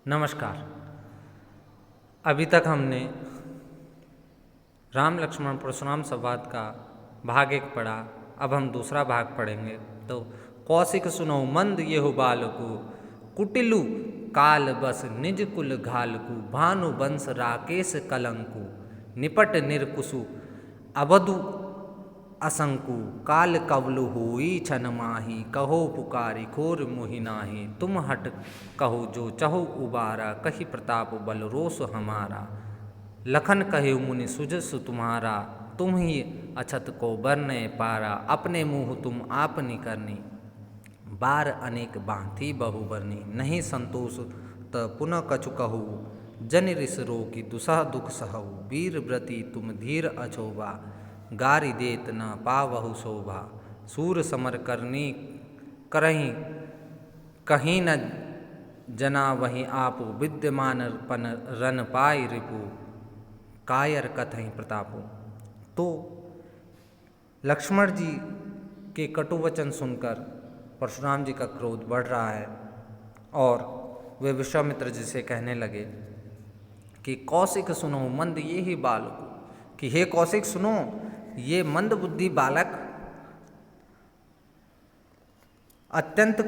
नमस्कार। अभी तक हमने राम लक्ष्मण परशुराम संवाद का भाग 1 पढ़ा। अब हम दूसरा भाग पढ़ेंगे। तो कौशिक सुनो मंद येहु बालकु, कुटिलु काल बस निज कुल घालकु, भानु बंस राकेश कलंकु, निपट निरकुसु अवधु असंकु, काल कवलु होई छन माही, कहो पुकारी खोर मुहि नाही, तुम हट कहो जो चहु उबारा, कही प्रताप बल रोष हमारा, लखन कहे मुनि सुजस तुम्हारा, तुम ही अछत को बरने पारा, अपने मुँह तुम आपनी करनी, बार अनेक बांति बहु बरनी, नहीं संतोष त पुनः कछु कहू, जन रिस रोकी दुसह दुख सहु, वीर व्रति तुम धीर अछोबा, गारि देत न पावहु शोभा, सूर समर करनी करहीं कहीं न जना वहीं आपु, विद्यमान पन रन पाई रिपु, कायर कथहीं प्रतापु। तो लक्ष्मण जी के कटु वचन सुनकर परशुराम जी का क्रोध बढ़ रहा है और वे विश्वामित्र जी से कहने लगे कि कौशिक सुनो मंद ये ही बालक, कि हे कौशिक सुनो, ये मंद बुद्धि बालक अत्यंत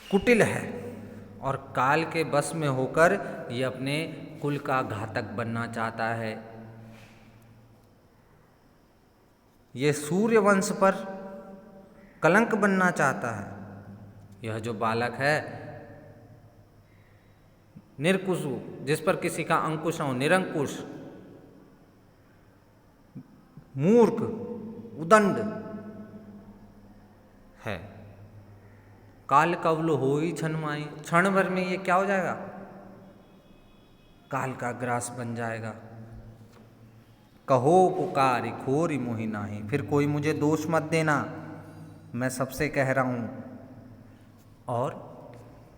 कुटिल है और काल के बस में होकर ये अपने कुल का घातक बनना चाहता है। ये सूर्य वंश पर कलंक बनना चाहता है। यह जो बालक है निरकुशु, जिस पर किसी का अंकुश हो, निरंकुश, मूर्ख, उदंड है। काल कवल होई छन माई, क्षण भर में ये क्या हो जाएगा? काल का ग्रास बन जाएगा। कहो पुकारी खोरी मोहि नाही, फिर कोई मुझे दोष मत देना, मैं सबसे कह रहा हूं। और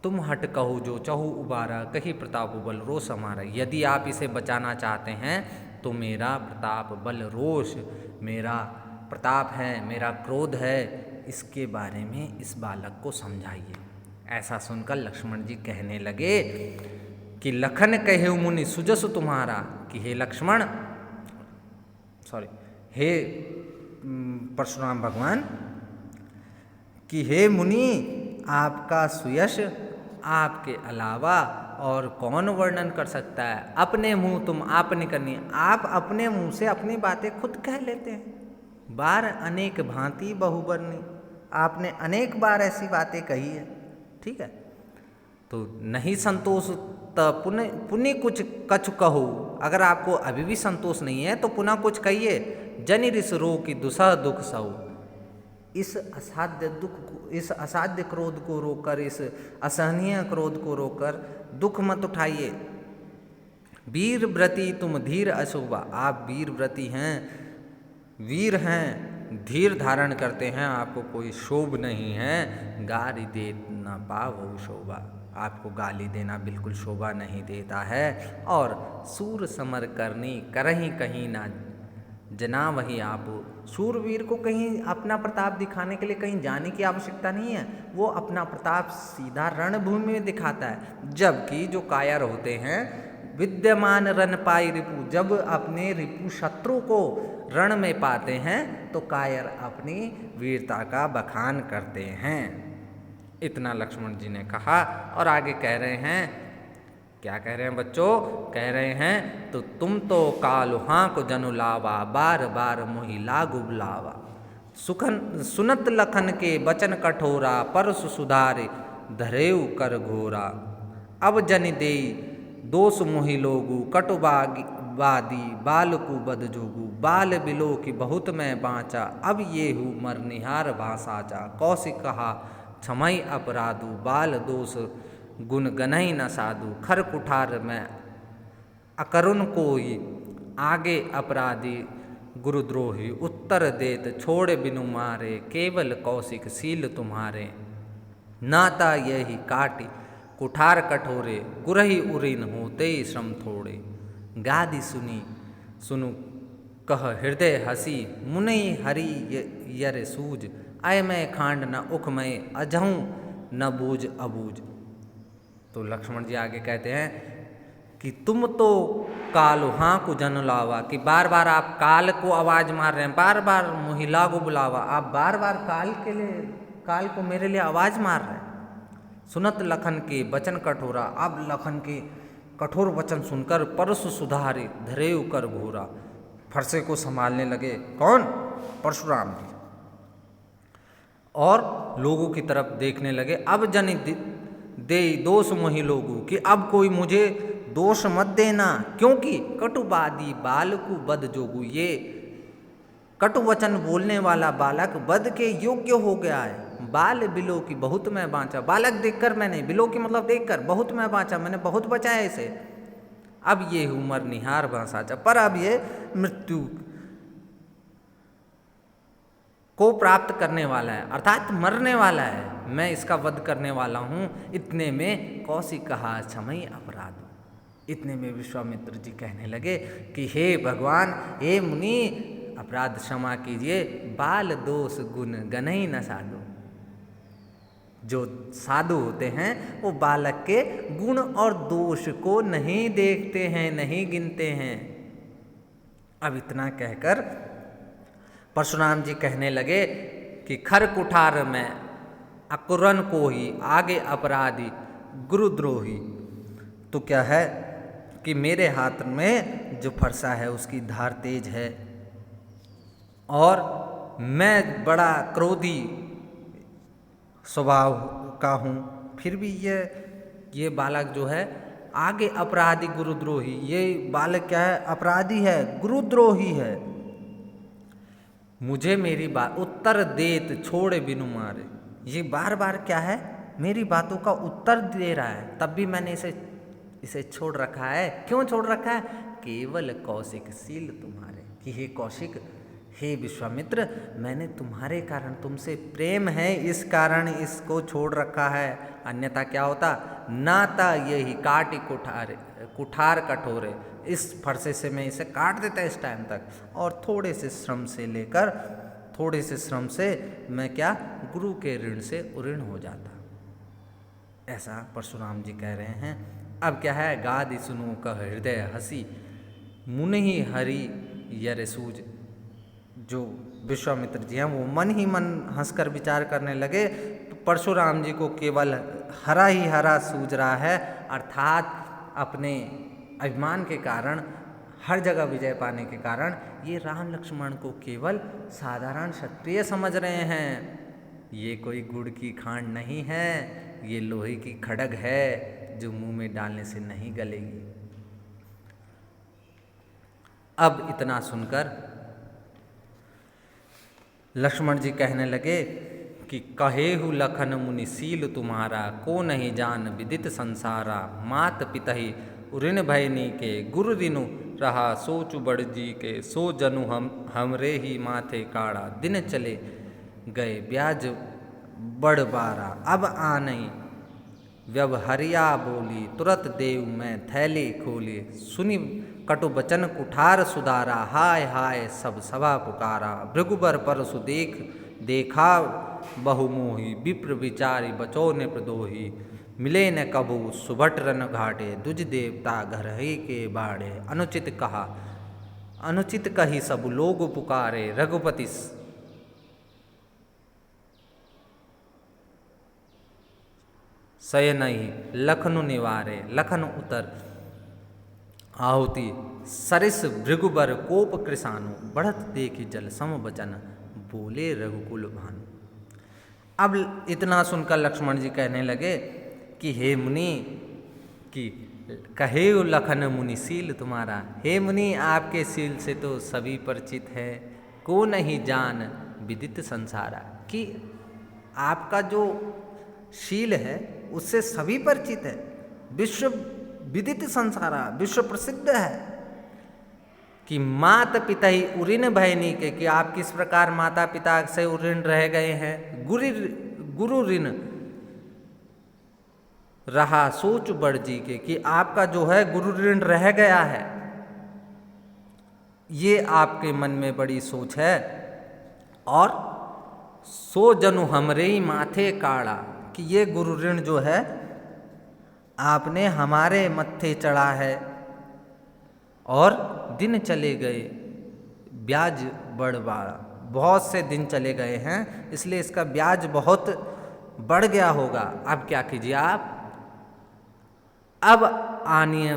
तुम हट कहो जो चहु उबारा, कही प्रताप बल रोष हमारा। यदि आप इसे बचाना चाहते हैं तो मेरा प्रताप बल रोष, मेरा प्रताप है, मेरा क्रोध है, इसके बारे में इस बालक को समझाइए। ऐसा सुनकर लक्ष्मण जी कहने लगे कि लखन कहे मुनि सुजस तुम्हारा, कि हे लक्ष्मण, हे परशुराम भगवान, कि हे मुनि, आपका सुयश आपके अलावा और कौन वर्णन कर सकता है। अपने मुंह तुम आपने करनी, आप अपने मुंह से अपनी बातें खुद कह लेते हैं। बार अनेक भांति बहुबरनी, आपने अनेक बार ऐसी बातें कही है, ठीक है। तो नहीं संतोष त पुण्य कुछ कछु कहो, अगर आपको अभी भी संतोष नहीं है तो पुनः कुछ कहिए। जनि रिस रो की दुसह दुख सहु, इस असाध्य दुख को, इस असाध्य क्रोध को रोककर, इस असहनीय क्रोध को रोककर दुख मत उठाइए। वीर व्रति तुम धीर अशोभा, आप वीर व्रति हैं, वीर हैं, धीर धारण करते हैं, आपको कोई शोभ नहीं है। गारि देत न पावहु शोभा, आपको गाली देना बिल्कुल शोभा नहीं देता है। और सूर समर करनी करहीं कहीं ना जना वहीं आप, सूरवीर को कहीं अपना प्रताप दिखाने के लिए कहीं जाने की आवश्यकता नहीं है। वो अपना प्रताप सीधा रणभूमि में दिखाता है। जबकि जो कायर होते हैं, विद्यमान रण पाई रिपु, जब अपने रिपु शत्रु को रण में पाते हैं तो कायर अपनी वीरता का बखान करते हैं। इतना लक्ष्मण जी ने कहा और आगे कह रहे हैं, क्या कह रहे हैं बच्चों? कह रहे हैं तो तुम तो कालुहाँ को जनु लावा, बार बार मोहि लागु बुलावा, सुखन सुनत लखन के बचन कठोरा, परसु सुधारे धरेउ कर घोरा, अब जनि देई दोष मोहि लोगु, कटुबादी बालकु बद जोगु, बाल बिलो की बहुत मैं बाँचा, अब ये हूँ मर निहार भाषाचा, कौशिक कहा क्षमई अपराधु, बाल दोष गुण गनहि न साधु, खर कुठार में अकरुण कोई, आगे अपराधी गुरुद्रोही, उत्तर देत छोड़ बिनु मारे, केवल कौशिक सील तुम्हारे, नाता यही काटी कुठार कठोरे, गुरहि उरिन होते श्रम थोड़े, गादि सुनी सुनु कह हृदय हसी, मुनि हरि यर सूज, अय मैं खांड न उख मैं अजहूँ न बूझ अबूझ। तो लक्ष्मण जी आगे कहते हैं कि तुम तो काल हाँ को जन लावा, कि बार बार आप काल को आवाज मार रहे हैं, बार बार मोहिला को बुलावा, आप बार बार काल को मेरे लिए आवाज मार रहे हैं। सुनत लखन के वचन कठोरा, अब लखन के कठोर वचन सुनकर परशु सुधारे धरेउ कर घोरा, फरसे को संभालने लगे। कौन? परशुराम जी। और लोगों की तरफ देखने लगे। अब जन दे दोष मोहि लोगू, कि अब कोई मुझे दोष मत देना, क्योंकि कटुबादी बालकु बद जोगु, ये कटु वचन बोलने वाला बालक वध के योग्य हो गया है। बाल बिलो की बहुत मैं बाँचा, बालक देखकर मैं नहीं, बिलो की मतलब देखकर, बहुत मैं बाँचा, मैंने बहुत बचाया इसे। अब ये उमर निहार भाषाचा, पर अब ये मृत्यु को प्राप्त करने वाला है, अर्थात मरने वाला है, मैं इसका वध करने वाला हूँ। इतने में कौशिक कहा क्षमई अपराध। इतने में विश्वामित्र जी कहने लगे कि हे भगवान, हे मुनि, अपराध क्षमा कीजिए, बाल दोष गुण गनई न साधु। जो साधु होते हैं वो बालक के गुण और दोष को नहीं देखते हैं, नहीं गिनते हैं। अब इतना कहकर परशुराम जी कहने लगे कि खर कुठार में अकुरन को ही आगे अपराधी गुरुद्रोही। तो क्या है कि मेरे हाथ में जो फरसा है उसकी धार तेज है, और मैं बड़ा क्रोधी स्वभाव का हूँ, फिर भी ये बालक जो है आगे अपराधी गुरुद्रोही, ये बालक क्या है? अपराधी है, गुरुद्रोही है। मुझे मेरी बात उत्तर देत छोड़े बिनु मारे, ये बार बार क्या है? मेरी बातों का उत्तर दे रहा है, तब भी मैंने इसे छोड़ रखा है। क्यों छोड़ रखा है? केवल कौशिक शील तुम्हारे, कि हे कौशिक, हे विश्वामित्र, मैंने तुम्हारे कारण, तुमसे प्रेम है इस कारण इसको छोड़ रखा है, अन्यथा क्या होता? नाता यही काटी कुठार कठोरे, इस फरसे से मैं इसे काट देता इस टाइम तक, और थोड़े से श्रम से मैं क्या? गुरु के ऋण से उऋण हो जाता। ऐसा परशुराम जी कह रहे हैं। अब क्या है? गादि सुनो कह हृदय हसी, मुनि हरि यर सूझ। जो विश्वामित्र जी हैं वो मन ही मन हंसकर विचार करने लगे, तो परशुराम जी को केवल हरा ही हरा सूझ रहा है, अर्थात अपने अभिमान के कारण, हर जगह विजय पाने के कारण ये राम लक्ष्मण को केवल साधारण क्षत्रिय समझ रहे हैं। ये कोई गुड़ की खांड नहीं है, ये लोहे की खड़ग है जो मुंह में डालने से नहीं गलेगी। अब इतना सुनकर लक्ष्मण जी कहने लगे कि कहेहु लखन मुनिशील तुम्हारा, को नहीं जान विदित संसारा। मात पितहि उऋण भयनी के, गुरु दिनु रहा सोचु बड़ जी के। सो जनु हमरे ही माथे काड़ा, दिन चले गए ब्याज बड़ बारा। अब आनई व्यवहरिया बोली, तुरत देव मैं थैली खोली। सुनी कटु बचन कुठार सुधारा, हाय हाय सब सभा पुकारा। भृगुबर परसु देखा बहुमोही, विप्र विचारी बचो ने प्रदोही। मिले न कभू सुभट रन घाटे, दुज देवता घर ही के बाड़े। अनुचित कही सब लोग पुकारे, रघुपति सयनहि लखनु निवारे। लखन उतर आहुति सरिस भृगुबर कोप कृसानु, बढ़त देखी जल सम बचन, बोले रघुकुल भानु। अब इतना सुनकर लक्ष्मण जी कहने लगे कि हे मुनि, कि कहे लखन मुनि शील तुम्हारा। हे मुनि, आपके शील से तो सभी परिचित है, को नहीं जान विदित संसारा, कि आपका जो शील है उससे सभी परिचित है, विश्व विदित संसारा, विश्व प्रसिद्ध है। कि माता पिता ही उऋण भयनी के, कि आप किस प्रकार माता पिता से उऋण रह गए हैं। गुरु ऋण रहा सोच बड़ जी के, कि आपका जो है गुरु ऋण रह गया है, ये आपके मन में बड़ी सोच है। और सो जनु हमरे ही माथे काड़ा, कि ये गुरु ऋण जो है आपने हमारे मत्थे चढ़ा है और दिन चले गए, ब्याज बढ़ बढ़ा, बहुत से दिन चले गए हैं इसलिए इसका ब्याज बहुत बढ़ गया होगा। अब क्या कीजिए आप, अब आनिए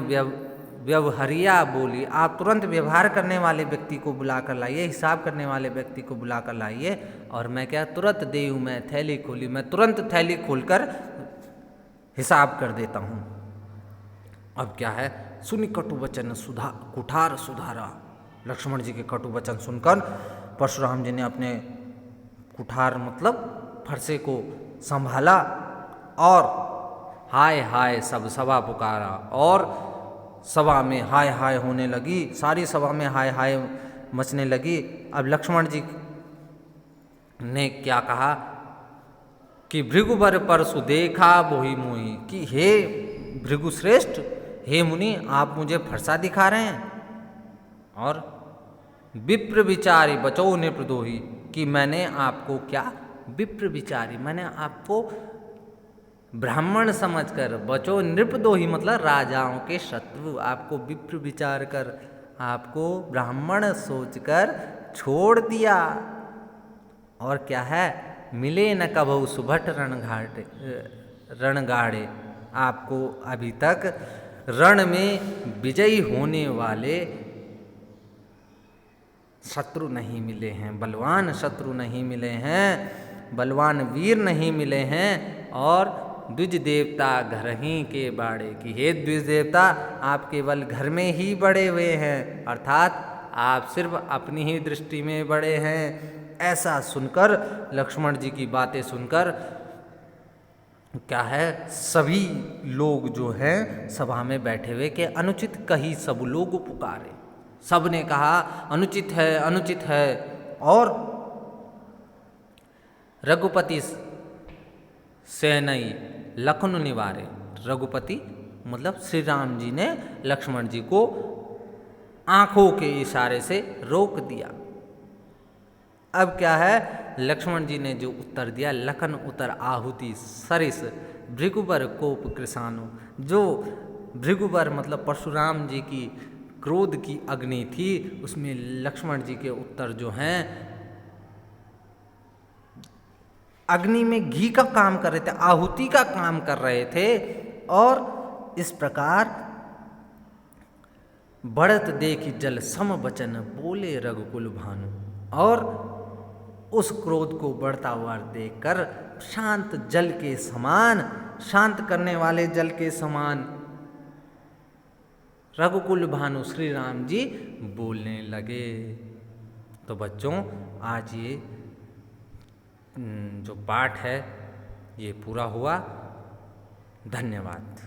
व्यवहारिया बोली, आप तुरंत व्यवहार करने वाले व्यक्ति को बुला कर लाइए, हिसाब करने वाले व्यक्ति को बुला कर लाइए। और मैं क्या, तुरंत देऊँ मैं थैली खोली, मैं तुरंत थैली खोलकर हिसाब कर देता हूँ। अब क्या है, सुनि कटु वचन कुठार सुधारा। लक्ष्मण जी के कटु वचन सुनकर परशुराम जी ने अपने कुठार मतलब फरसे को संभाला और हाय हाय सब सभा पुकारा, और सभा में हाय हाय होने लगी, सारी सभा में हाय हाय मचने लगी। अब लक्ष्मण जी ने क्या कहा कि भृगुबर परसु देखा बोहि मोहि, कि हे भृगुश्रेष्ठ, हे मुनि, आप मुझे फरसा दिखा रहे हैं, और विप्र विचारी बचो नृपदोही, कि मैंने आपको क्या, विप्र विचारी, मैंने आपको ब्राह्मण समझकर, बचो नृपदोही मतलब राजाओं के शत्रु, आपको विप्र विचार कर, आपको ब्राह्मण सोचकर छोड़ दिया। और क्या है, मिले न कबहु सुभट रणगाड़े, आपको अभी तक रण में विजयी होने वाले शत्रु नहीं मिले हैं, बलवान शत्रु नहीं मिले हैं, बलवान वीर नहीं मिले हैं। और द्विज देवता घर ही के बाड़े, की हे द्विज देवता, आप केवल घर में ही बड़े हुए हैं, अर्थात आप सिर्फ अपनी ही दृष्टि में बड़े हैं। ऐसा सुनकर, लक्ष्मण जी की बातें सुनकर क्या है, सभी लोग जो हैं सभा में बैठे हुए के अनुचित कही सब लोग पुकारे, सब ने कहा अनुचित है, अनुचित है। और रघुपति सेनई लखन निवारे, रघुपति मतलब श्री राम जी ने लक्ष्मण जी को आंखों के इशारे से रोक दिया। अब क्या है, लक्ष्मण जी ने जो उत्तर दिया, लखन उतर आहुति सरिस भृगुबर कोप कृषाणु, जो भृगुबर मतलब परशुराम जी की क्रोध की अग्नि थी, उसमें लक्ष्मण जी के उत्तर जो हैं अग्नि में घी का काम कर रहे थे, आहुति का काम कर रहे थे। और इस प्रकार बढ़त देखी जल सम वचन बोले रघुकुल भानु, और उस क्रोध को बढ़ता हुआ देखकर शांत जल के समान, शांत करने वाले जल के समान रघुकुल भानु श्री राम जी बोलने लगे। तो बच्चों, आज ये जो पाठ है ये पूरा हुआ। धन्यवाद।